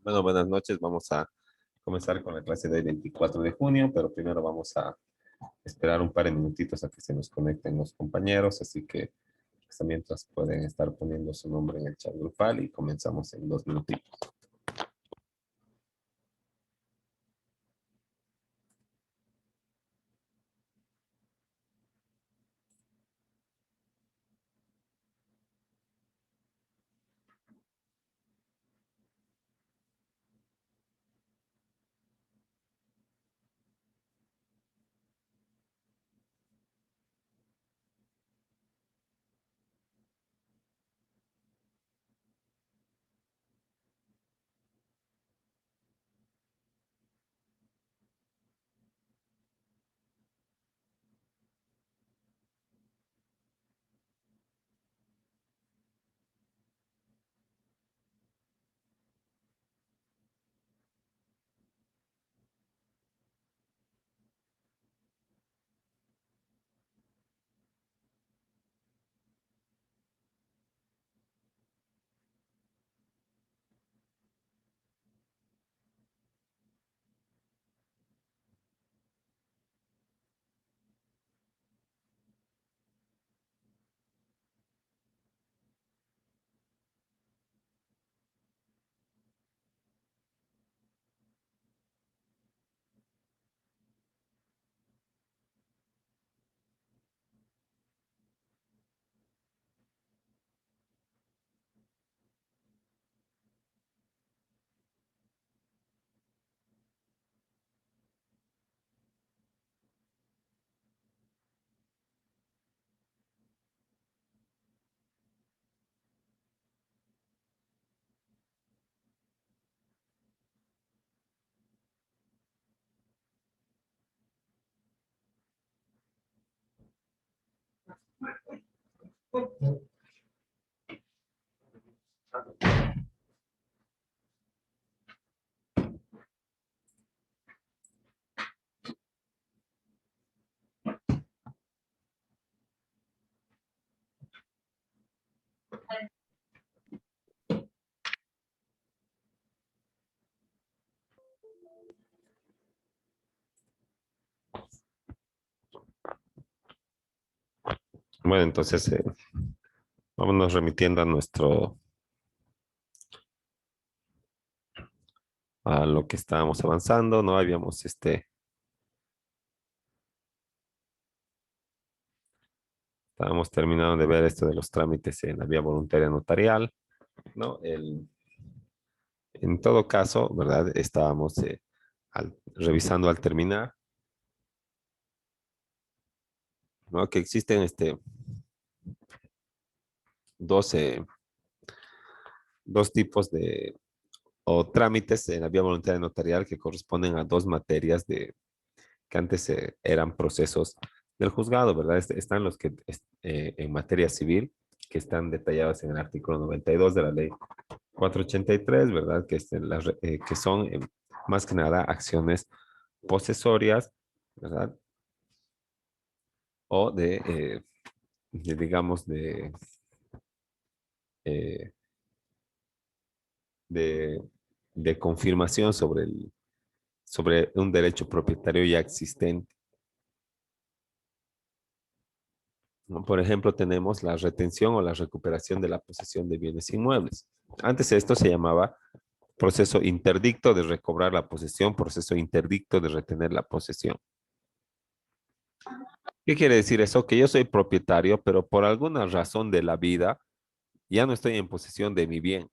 Bueno, buenas noches. Vamos a comenzar con la clase del 24 de junio, pero primero vamos a esperar un par de minutitos a que se nos conecten los compañeros, así que hasta mientras pueden estar poniendo su nombre en el chat grupal y comenzamos en 2 minutitos. Bueno, entonces vámonos remitiendo a lo que estábamos avanzando, ¿no? Estábamos terminando de ver esto de los trámites en la vía voluntaria notarial, ¿no? En todo caso, ¿verdad? Estábamos revisando al terminar, ¿no? Que existen dos, eh, dos tipos o trámites en la vía voluntaria notarial que corresponden a dos materias que antes eran procesos del juzgado, ¿verdad? Están los que en materia civil, que están detallados en el artículo 92 de la ley 483, ¿verdad? Que son más que nada acciones posesorias, ¿verdad? O digamos, eh, de, de confirmación sobre un derecho propietario ya existente, ¿no? Por ejemplo, tenemos la retención o la recuperación de la posesión de bienes inmuebles. Antes esto se llamaba proceso interdicto de recobrar la posesión, proceso interdicto de retener la posesión. ¿Qué quiere decir eso? Que yo soy propietario, pero por alguna razón de la vida ya no estoy en posesión de mi bien.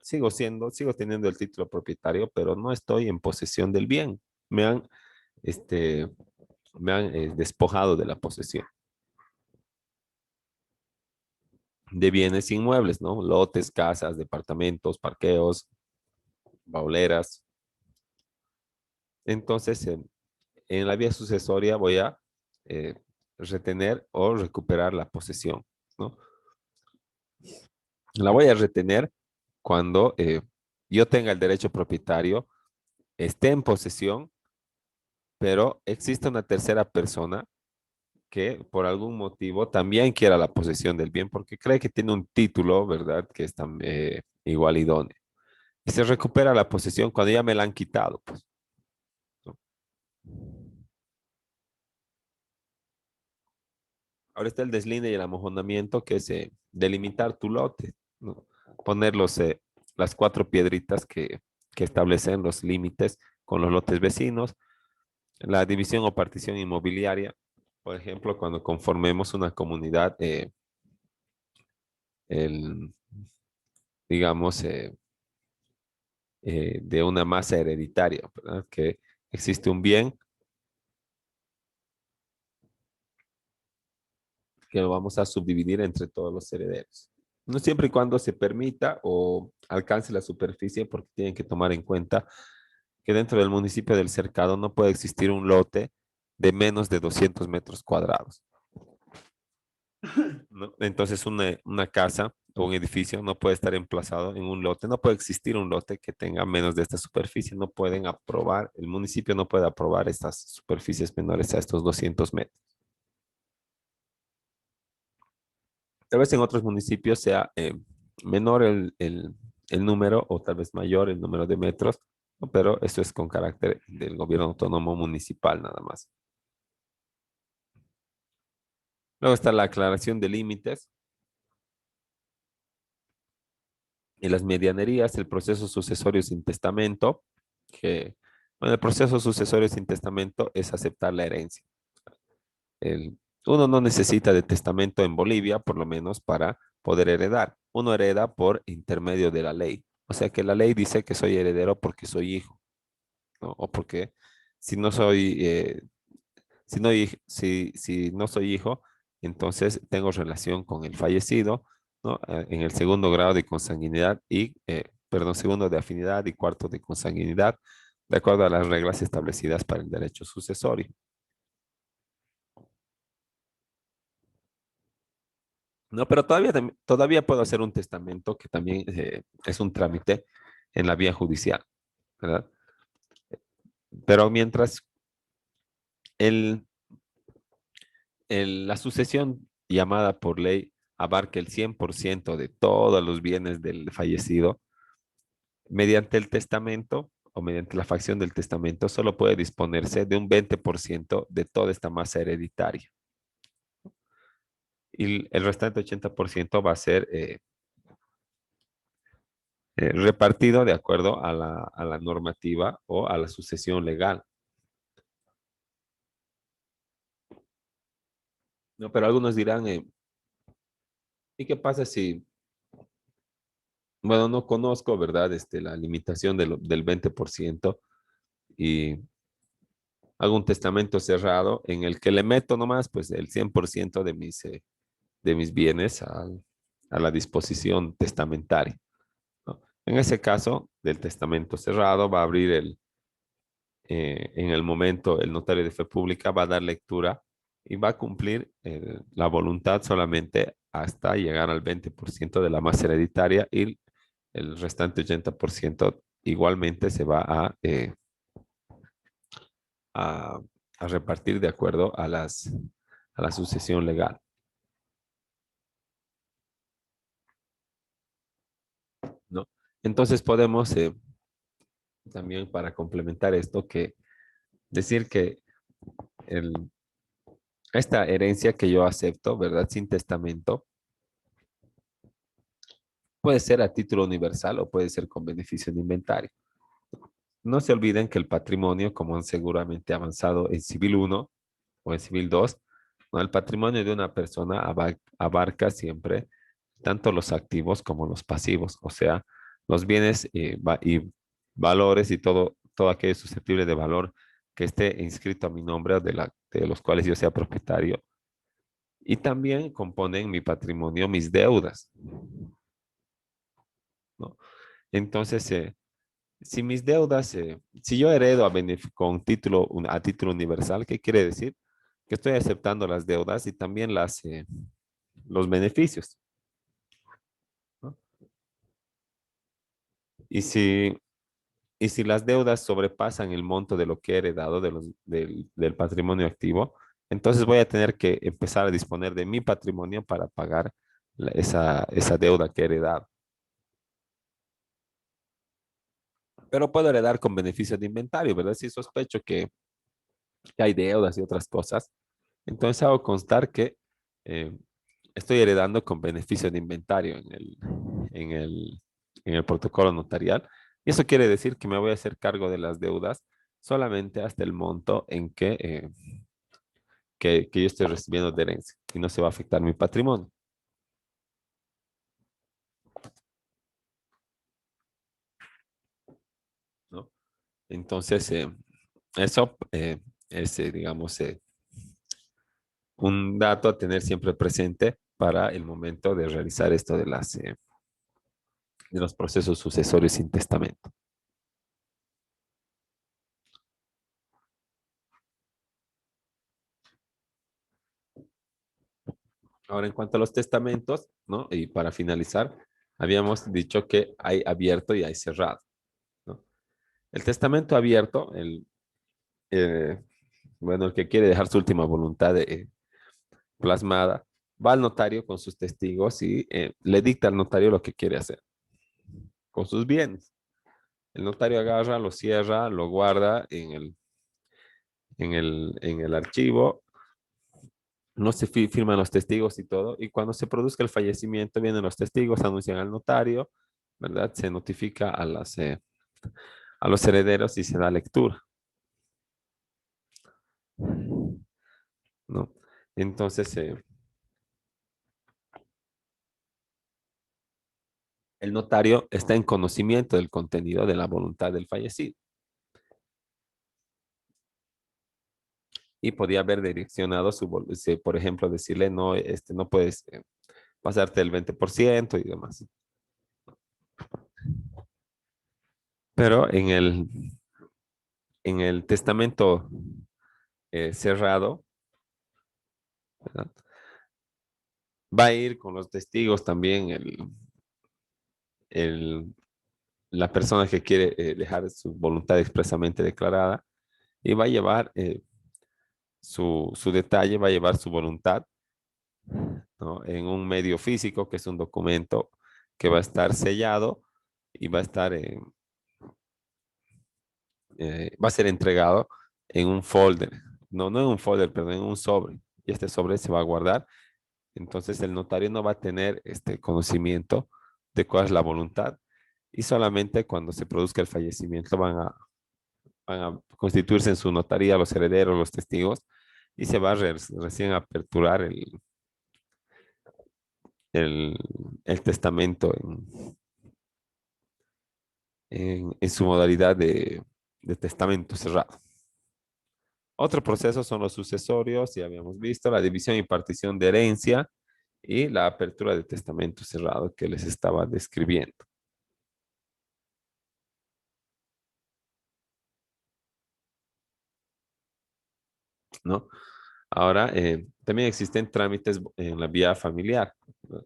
Sigo teniendo el título propietario, pero no estoy en posesión del bien. Me han, este, me han despojado de la posesión de bienes inmuebles, ¿no? Lotes, casas, departamentos, parqueos, bauleras. Entonces, en la vía sucesoria voy a eh, retener o recuperar la posesión, ¿no? La voy a retener cuando yo tenga el derecho propietario, esté en posesión, pero existe una tercera persona que por algún motivo también quiera la posesión del bien porque cree que tiene un título, ¿verdad? Que es igual idóneo. Y se recupera la posesión cuando ya me la han quitado, pues, ¿no? Ahora está el deslinde y el amojonamiento, que es delimitar tu lote, ¿no? Poner las cuatro piedritas que establecen los límites con los lotes vecinos. La división o partición inmobiliaria, por ejemplo, cuando conformemos una comunidad, el, digamos, de una masa hereditaria, ¿verdad? Que existe un bien que lo vamos a subdividir entre todos los herederos. No siempre y cuando se permita o alcance la superficie, porque tienen que tomar en cuenta que dentro del municipio del Cercado no puede existir un lote de menos de 200 metros cuadrados, ¿no? Entonces, una casa o un edificio no puede estar emplazado en un lote, no puede existir un lote que tenga menos de esta superficie, no pueden aprobar, el municipio no puede aprobar estas superficies menores a estos 200 metros. Tal vez en otros municipios sea menor el número o tal vez mayor el número de metros, ¿no? Pero eso es con carácter del gobierno autónomo municipal nada más. Luego está la aclaración de límites y las medianerías, el proceso sucesorio sin testamento, que, bueno, el proceso sucesorio sin testamento es aceptar la herencia. Uno no necesita de testamento en Bolivia, por lo menos, para poder heredar. Uno hereda por intermedio de la ley. O sea que la ley dice que soy heredero porque soy hijo, ¿no? O porque si no soy, si no, si no soy hijo, entonces tengo relación con el fallecido, ¿no? En el segundo grado de consanguinidad y, perdón, segundo de afinidad y cuarto de consanguinidad, de acuerdo a las reglas establecidas para el derecho sucesorio. No, pero todavía puedo hacer un testamento que también es un trámite en la vía judicial, ¿verdad? Pero mientras el, la sucesión llamada por ley abarque el 100% de todos los bienes del fallecido, mediante el testamento o mediante la facción del testamento solo puede disponerse de un 20% de toda esta masa hereditaria. Y el restante 80% va a ser repartido de acuerdo a la normativa o a la sucesión legal. No, pero algunos dirán, ¿y qué pasa si, bueno, no conozco, ¿verdad? La limitación del 20% y hago un testamento cerrado en el que le meto nomás, pues, el 100% de mis bienes a la disposición testamentaria, ¿no? En ese caso, del testamento cerrado, va a abrir en el momento, el notario de fe pública va a dar lectura y va a cumplir la voluntad solamente hasta llegar al 20% de la masa hereditaria y el restante 80% igualmente se va a, a repartir de acuerdo a la sucesión legal, ¿no? Entonces podemos también para complementar esto que decir que el, esta herencia que yo acepto, ¿verdad? Sin testamento, puede ser a título universal o puede ser con beneficio de inventario. No se olviden que el patrimonio, como han seguramente avanzado en Civil 1 o en Civil 2, ¿no? El patrimonio de una persona abarca siempre tanto los activos como los pasivos, o sea, los bienes y valores y todo aquello susceptible de valor que esté inscrito a mi nombre o de los cuales yo sea propietario. Y también componen mi patrimonio mis deudas, ¿no? Entonces, si mis deudas, si yo heredo con título, a título universal, ¿qué quiere decir? Que estoy aceptando las deudas y también los beneficios, ¿no? Y si, y si las deudas sobrepasan el monto de lo que he heredado del patrimonio activo, Entonces voy a tener que empezar a disponer de mi patrimonio para pagar esa deuda que he heredado. Pero puedo heredar con beneficio de inventario, ¿verdad? Si sospecho que hay deudas y otras cosas, entonces hago constar que eh, estoy heredando con beneficio de inventario en el, en el protocolo notarial. Y eso quiere decir que me voy a hacer cargo de las deudas solamente hasta el monto en que yo estoy recibiendo de herencia y no se va a afectar mi patrimonio, ¿no? Entonces, eso es, digamos, un dato a tener siempre presente para el momento de realizar esto de los procesos sucesorios sin testamento. Ahora, en cuanto a los testamentos, ¿no? Y para finalizar, habíamos dicho que hay abierto y hay cerrado, ¿no? El testamento abierto, eh, bueno, el que quiere dejar su última voluntad plasmada, va al notario con sus testigos y le dicta al notario lo que quiere hacer con sus bienes. El notario agarra, lo cierra, lo guarda en el archivo, no se firman los testigos y todo, y cuando se produzca el fallecimiento, vienen los testigos, anuncian al notario, ¿verdad? Se notifica a los herederos y se da lectura, ¿no? Entonces, el notario está en conocimiento del contenido de la voluntad del fallecido y podía haber direccionado por ejemplo, decirle, no, no puedes pasarte el 20% y demás. Pero en el testamento cerrado, ¿verdad? Va a ir con los testigos también el- la persona que quiere dejar su voluntad expresamente declarada y va a llevar su detalle, va a llevar su voluntad, ¿no? En un medio físico, que es un documento que va a estar sellado y va a ser entregado en un folder, no en un folder, perdón, en un sobre. Y este sobre se va a guardar. Entonces el notario no va a tener este conocimiento de cuál es la voluntad y solamente cuando se produzca el fallecimiento van a constituirse en su notaría los herederos, los testigos y se va a recién a aperturar el, el testamento en su modalidad de testamento cerrado. Otro proceso son los sucesorios, ya habíamos visto, la división y partición de herencia y la apertura de testamento cerrado que les estaba describiendo, ¿no? Ahora, también existen trámites en la vía familiar, ¿no?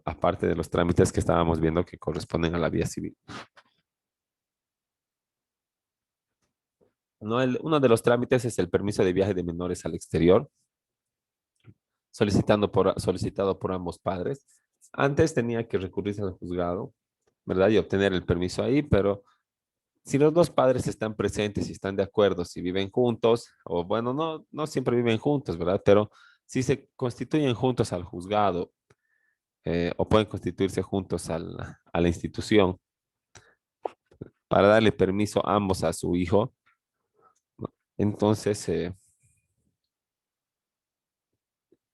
Aparte de los trámites que estábamos viendo que corresponden a la vía civil. ¿No? Uno de los trámites es el permiso de viaje de menores al exterior, solicitado por ambos padres. Antes tenía que recurrirse al juzgado, ¿verdad? Y obtener el permiso ahí, pero si los dos padres están presentes y están de acuerdo, si viven juntos, o bueno, no siempre viven juntos, ¿verdad? Pero si se constituyen juntos al juzgado o pueden constituirse juntos a la institución para darle permiso a ambos a su hijo, ¿no? Entonces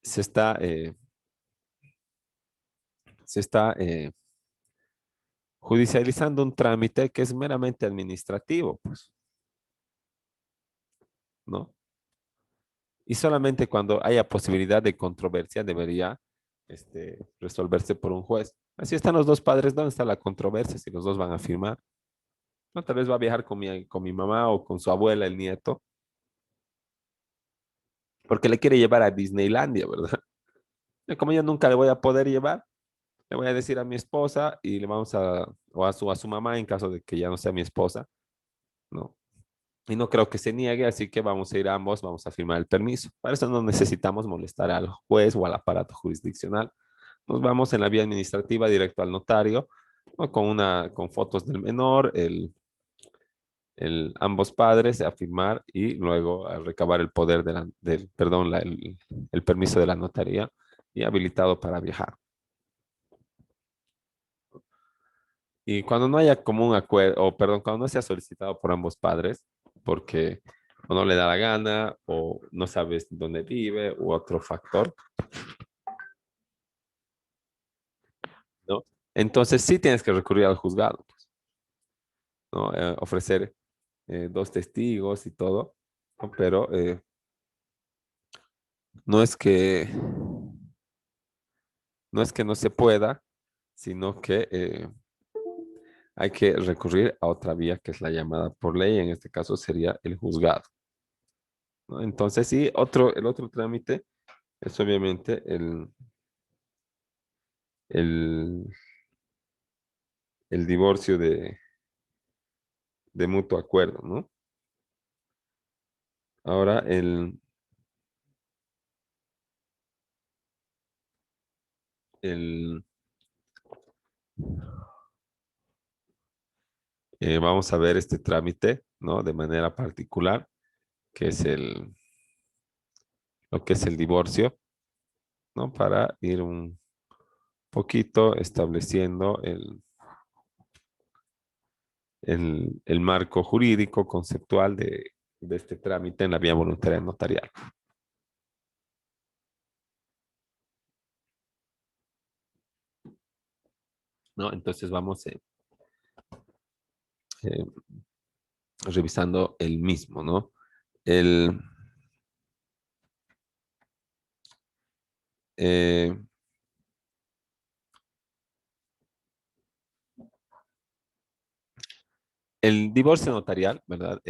se está, eh, se está judicializando un trámite que es meramente administrativo, pues, ¿no? Y solamente cuando haya posibilidad de controversia debería resolverse por un juez. Así están los dos padres, ¿dónde está la controversia si los dos van a firmar? No, tal vez va a viajar con mi mamá o con su abuela, el nieto, porque le quiere llevar a Disneylandia, ¿verdad? Y como yo nunca le voy a poder llevar, le voy a decir a mi esposa y le vamos o a su mamá en caso de que ya no sea mi esposa, ¿no? y no creo que se niegue, así que vamos a ir ambos, vamos a firmar el permiso. Para eso no necesitamos molestar al juez o al aparato jurisdiccional. Nos vamos en la vía administrativa directo al notario, ¿no? Con fotos del menor, ambos padres a firmar y luego a recabar el poder perdón, el permiso de la notaría y habilitado para viajar. Y cuando no haya como un acuerdo, o perdón, cuando no sea solicitado por ambos padres, porque o no le da la gana, o no sabes dónde vive, u otro factor, ¿no? Entonces sí tienes que recurrir al juzgado, pues, ¿no? Ofrecer dos testigos y todo, ¿no? Pero no es que no se pueda, sino que hay que recurrir a otra vía que es la llamada por ley, en este caso sería el juzgado, ¿no? Entonces sí, el otro trámite es obviamente el, el divorcio de mutuo acuerdo, ¿no? Ahora el, vamos a ver este trámite, ¿no? De manera particular, que es lo que es el divorcio, ¿no? Para ir un poquito estableciendo el marco jurídico, conceptual de este trámite en la vía voluntaria notarial, ¿no? Entonces vamos eh, revisando el mismo, ¿no? El, eh, el divorcio notarial, ¿verdad?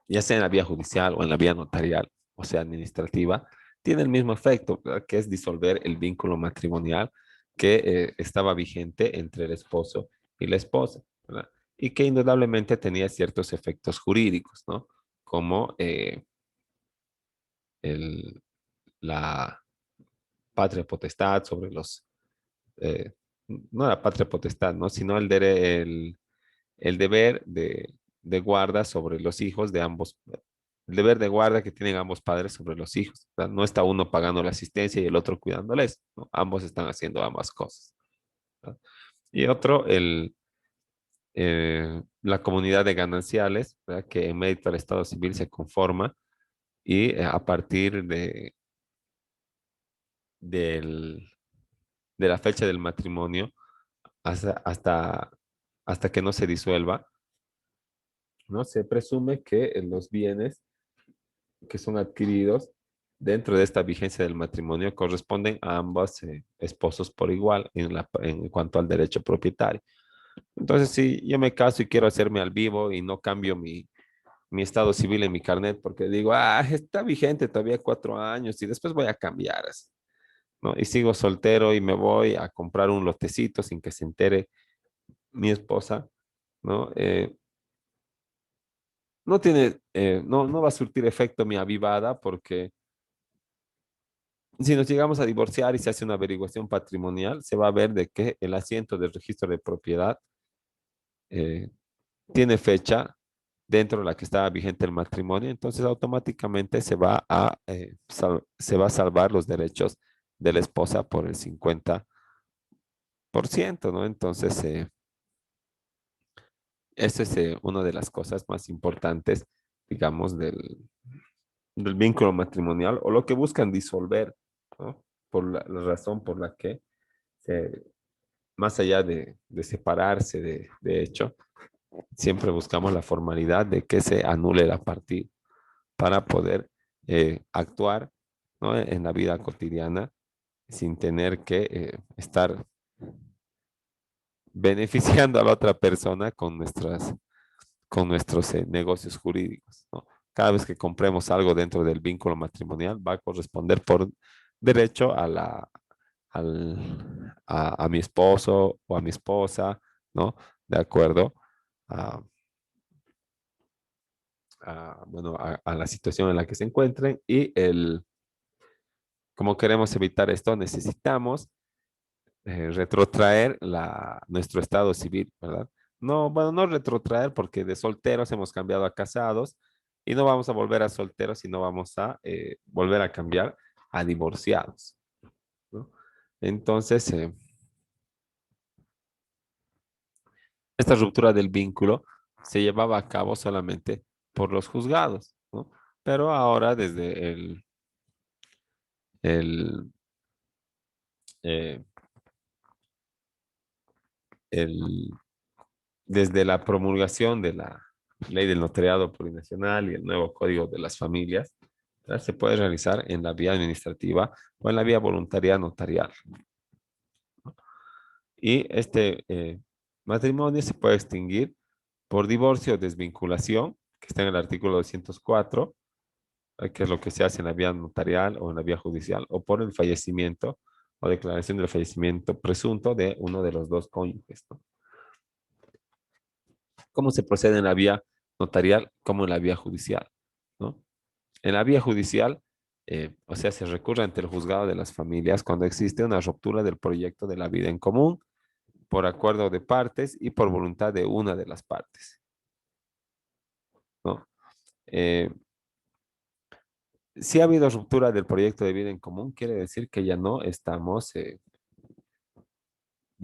Ya sea en la vía judicial o en la vía notarial, o sea, administrativa, tiene el mismo efecto, ¿verdad? Que es disolver el vínculo matrimonial que estaba vigente entre el esposo y la esposa, ¿verdad? Y que indudablemente tenía ciertos efectos jurídicos, ¿no? Como el, la patria potestad sobre eh, no la patria potestad, ¿no? Sino el deber de guarda sobre los hijos de ambos, el deber de guarda que tienen ambos padres sobre los hijos, ¿verdad? No está uno pagando la asistencia y el otro cuidándoles, ¿no? Ambos están haciendo ambas cosas, ¿verdad? Y otro, la comunidad de gananciales, ¿verdad? Que en mérito al Estado civil se conforma y a partir del, de la fecha del matrimonio hasta, hasta, hasta que no se disuelva, ¿no? Se presume que los bienes que son adquiridos dentro de esta vigencia del matrimonio corresponden a ambos esposos por igual en cuanto al derecho propietario. Entonces, si yo me caso y quiero hacerme al vivo y no cambio mi estado civil en mi carnet porque digo, está vigente todavía 4 años y después voy a cambiar, ¿no? Y sigo soltero y me voy a comprar un lotecito sin que se entere mi esposa, ¿no? No va a surtir efecto mi avivada porque si nos llegamos a divorciar y se hace una averiguación patrimonial, se va a ver de que el asiento del registro de propiedad eh, tiene fecha dentro de la que estaba vigente el matrimonio, entonces automáticamente se va a salvar los derechos de la esposa por el 50%, ¿no? Entonces, esa es una de las cosas más importantes, digamos, del vínculo matrimonial o lo que buscan disolver, ¿no? Por la razón por la que se, más allá de separarse de hecho, siempre buscamos la formalidad de que se anule la partida para poder actuar, ¿no? En la vida cotidiana sin tener que estar beneficiando a la otra persona con nuestros negocios jurídicos, ¿no? Cada vez que compremos algo dentro del vínculo matrimonial va a corresponder por derecho a mi esposo o a mi esposa, ¿no? De acuerdo a, bueno, a la situación en la que se encuentren y como queremos evitar esto, necesitamos retrotraer nuestro estado civil, ¿verdad? No, bueno, no retrotraer porque de solteros hemos cambiado a casados y no vamos a volver a solteros, sino vamos a volver a cambiar a divorciados, ¿no? Entonces, esta ruptura del vínculo se llevaba a cabo solamente por los juzgados, ¿no? Pero ahora desde el, eh, el- desde la promulgación de la ley del notariado plurinacional y el nuevo código de las familias, ¿verdad? Se puede realizar en la vía administrativa o en la vía voluntaria notarial. Y este matrimonio se puede extinguir por divorcio o desvinculación, que está en el artículo 204, que es lo que se hace en la vía notarial o en la vía judicial, o por el fallecimiento o declaración del fallecimiento presunto de uno de los dos cónyuges, ¿no? ¿Cómo se procede en la vía notarial como en la vía judicial, ¿no? En la vía judicial, o sea, se recurre ante el juzgado de las familias cuando existe una ruptura del proyecto de la vida en común por acuerdo de partes y por voluntad de una de las partes, ¿no? Eh, si ha habido ruptura del proyecto de vida en común, quiere decir que ya no estamos de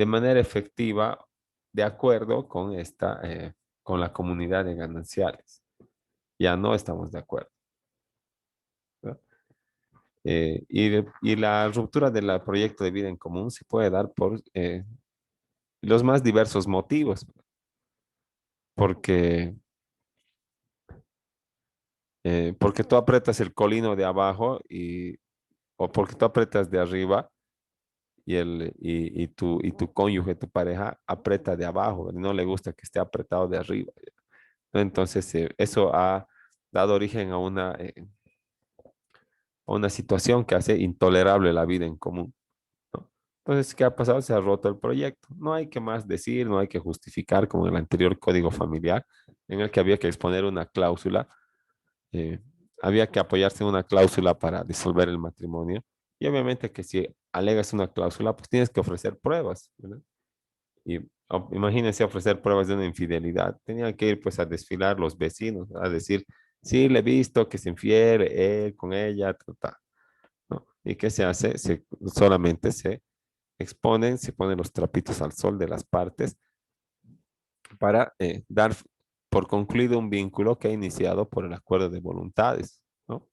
manera efectiva de acuerdo con con la comunidad de gananciales. Ya no estamos de acuerdo, ¿no? Y la ruptura del proyecto de vida en común se puede dar por los más diversos motivos, porque, porque tú apretas el colino de abajo o porque tú apretas de arriba y tu cónyuge, tu pareja, aprieta de abajo, no le gusta que esté apretado de arriba. Entonces, eso ha dado origen a una situación que hace intolerable la vida en común, ¿no? Entonces, ¿qué ha pasado? Se ha roto el proyecto. No hay que más decir, no hay que justificar como en el anterior código familiar, en el que había que exponer una cláusula, eh, había que apoyarse en una cláusula para disolver el matrimonio. Y obviamente que si alegas una cláusula, pues tienes que ofrecer pruebas, ¿verdad? Y imagínense ofrecer pruebas de una infidelidad. Tenían que ir pues a desfilar los vecinos, a decir, sí, le he visto que se infiere él con ella, ¿no? ¿Y qué se hace? Solamente se exponen, se ponen los trapitos al sol de las partes para dar por concluido un vínculo que ha iniciado por el acuerdo de voluntades, ¿no?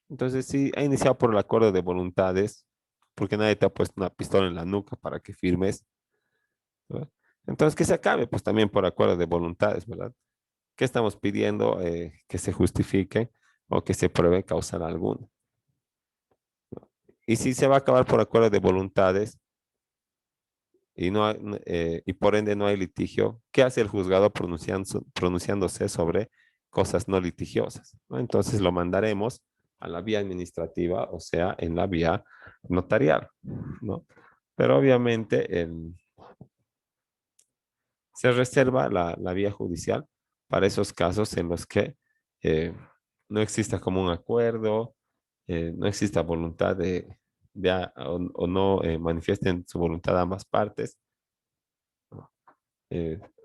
Entonces, si ha iniciado por el acuerdo de voluntades, porque nadie te ha puesto una pistola en la nuca para que firmes, ¿verdad? Entonces, que se acabe, pues también por acuerdo de voluntades, ¿verdad? ¿Qué estamos pidiendo? Que se justifique o que se pruebe causal alguna. Y si se va a acabar por acuerdo de voluntades y, y por ende no hay litigio, ¿qué hace el juzgado pronunciándose sobre cosas no litigiosas, ¿no? Entonces lo mandaremos a la vía administrativa, o sea, en la vía notarial, ¿no? Pero obviamente se reserva la vía judicial para esos casos en los que eh, no exista como un acuerdo, no exista voluntad o no manifiesten su voluntad ambas partes, ¿no?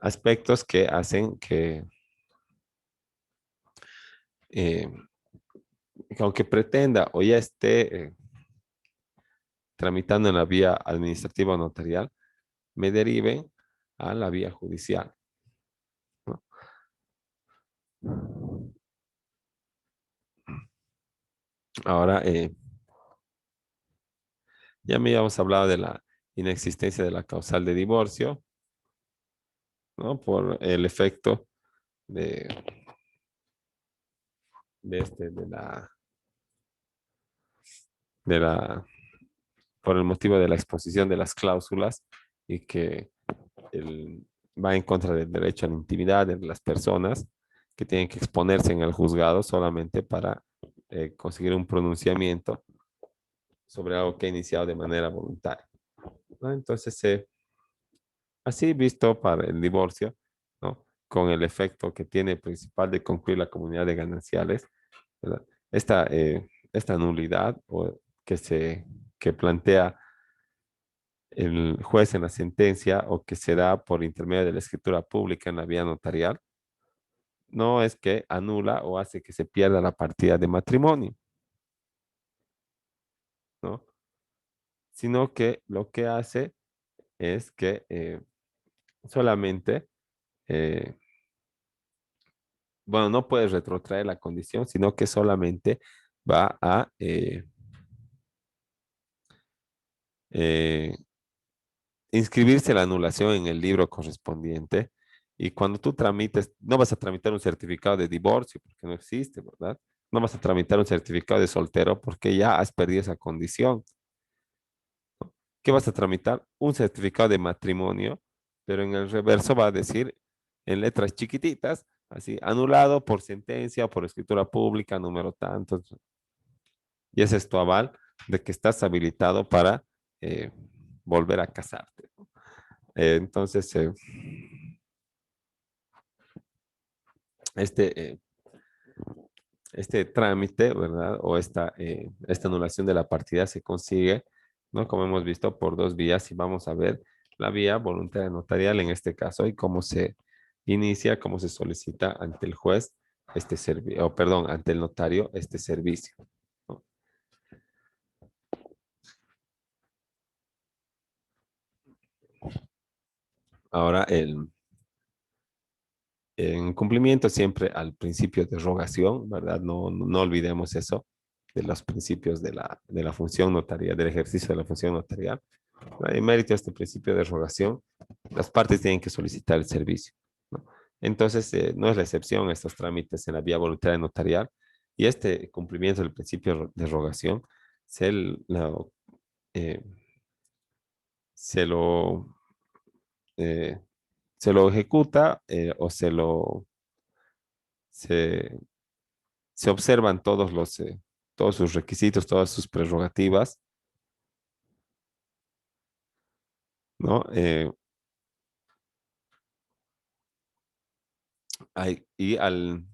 Aspectos que hacen eh, que aunque pretenda o ya esté tramitando en la vía administrativa o notarial, me deriven a la vía judicial, ¿no? Ahora, ya me habíamos hablado de la inexistencia de la causal de divorcio, ¿no? Por el efecto de, de la, por el motivo de la exposición de las cláusulas y que va en contra del derecho a la intimidad de las personas que tienen que exponerse en el juzgado solamente para conseguir un pronunciamiento sobre algo que ha iniciado de manera voluntaria, ¿no? Entonces, así visto para el divorcio, ¿no? con el efecto que tiene principal de concluir la comunidad de gananciales, ¿verdad? Esta nulidad que plantea el juez en la sentencia o que se da por intermedio de la escritura pública en la vía notarial, no es que anula o hace que se pierda la partida de matrimonio, ¿no? Sino que lo que hace es que solamente, eh, bueno, no puede retrotraer la condición, sino que solamente va a eh, inscribirse la anulación en el libro correspondiente. Y cuando tú tramites, no vas a tramitar un certificado de divorcio porque no existe, ¿verdad? No vas a tramitar un certificado de soltero porque ya has perdido esa condición. ¿Qué vas a tramitar? Un certificado de matrimonio, pero en el reverso va a decir en letras chiquititas, así, anulado por sentencia o por escritura pública, número tanto. Y ese es tu aval de que estás habilitado para eh, volver a casarte, ¿no? Entonces, este, este trámite, ¿verdad? O esta anulación de la partida se consigue, ¿no? Como hemos visto, por dos vías y vamos a ver la vía voluntaria notarial en este caso y cómo se inicia, cómo se solicita ante el juez este servicio, o perdón, ante el notario este servicio, ¿no? Ahora, en cumplimiento siempre al principio de rogación, ¿verdad? No olvidemos eso de los principios de la función notarial, del ejercicio de la función notarial. En mérito a este principio de rogación, las partes tienen que solicitar el servicio, ¿no? Entonces, no es la excepción estos trámites en la vía voluntaria notarial y este cumplimiento del principio de rogación se lo, eh, se lo, eh, se lo ejecuta o se, se observan todos sus requisitos, todas sus prerrogativas, ¿no? Y al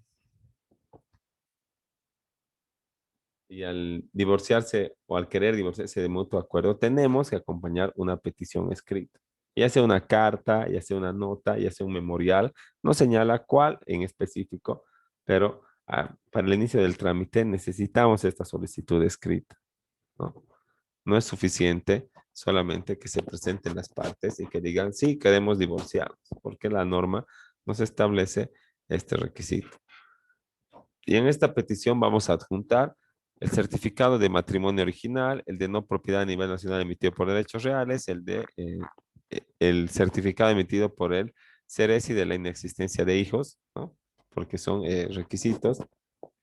divorciarse o al querer divorciarse de mutuo acuerdo, tenemos que acompañar una petición escrita, ya sea una carta, ya sea una nota, ya sea un memorial, no señala cuál en específico, pero para el inicio del trámite necesitamos esta solicitud escrita, ¿no? No es suficiente solamente que se presenten las partes y que digan, sí, queremos divorciarnos, porque la norma nos establece este requisito. Y en esta petición vamos a adjuntar el certificado de matrimonio original, el de no propiedad a nivel nacional emitido por derechos reales, el certificado emitido por el CERESI de la inexistencia de hijos, ¿no? Porque son requisitos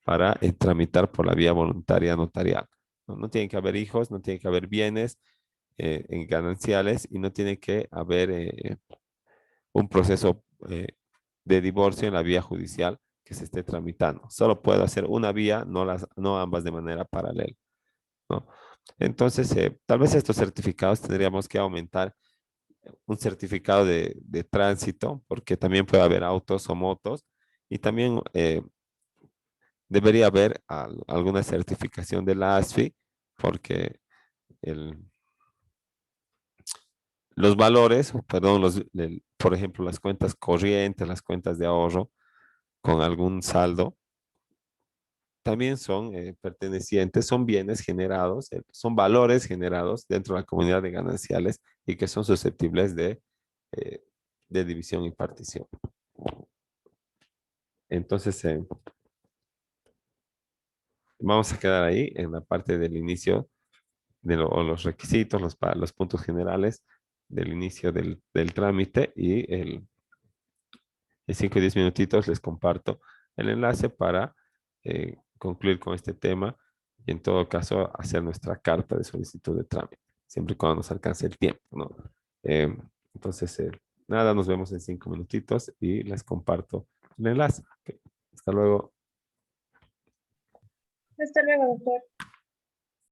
para tramitar por la vía voluntaria notarial, ¿no? No tiene que haber hijos, no tiene que haber bienes en gananciales y no tiene que haber un proceso de divorcio en la vía judicial que se esté tramitando. Solo puedo hacer una vía, no ambas de manera paralela, ¿no? Entonces, tal vez estos certificados tendríamos que aumentar un certificado de tránsito, porque también puede haber autos o motos, y también debería haber alguna certificación de la ASFI, porque el, los valores, perdón, por ejemplo, las cuentas corrientes, las cuentas de ahorro con algún saldo, también son pertenecientes, son bienes generados, son valores generados dentro de la comunidad de gananciales y que son susceptibles eh, de división y partición. Entonces, vamos a quedar ahí en la parte del inicio de los requisitos, los puntos generales del inicio del trámite y en 5 o 10 minutitos les comparto el enlace para concluir con este tema y en todo caso hacer nuestra carta de solicitud de trámite, siempre y cuando nos alcance el tiempo, ¿no? Eh, entonces, nada, nos vemos en 5 minutitos y les comparto el enlace. Ok, hasta luego. Hasta luego, doctor.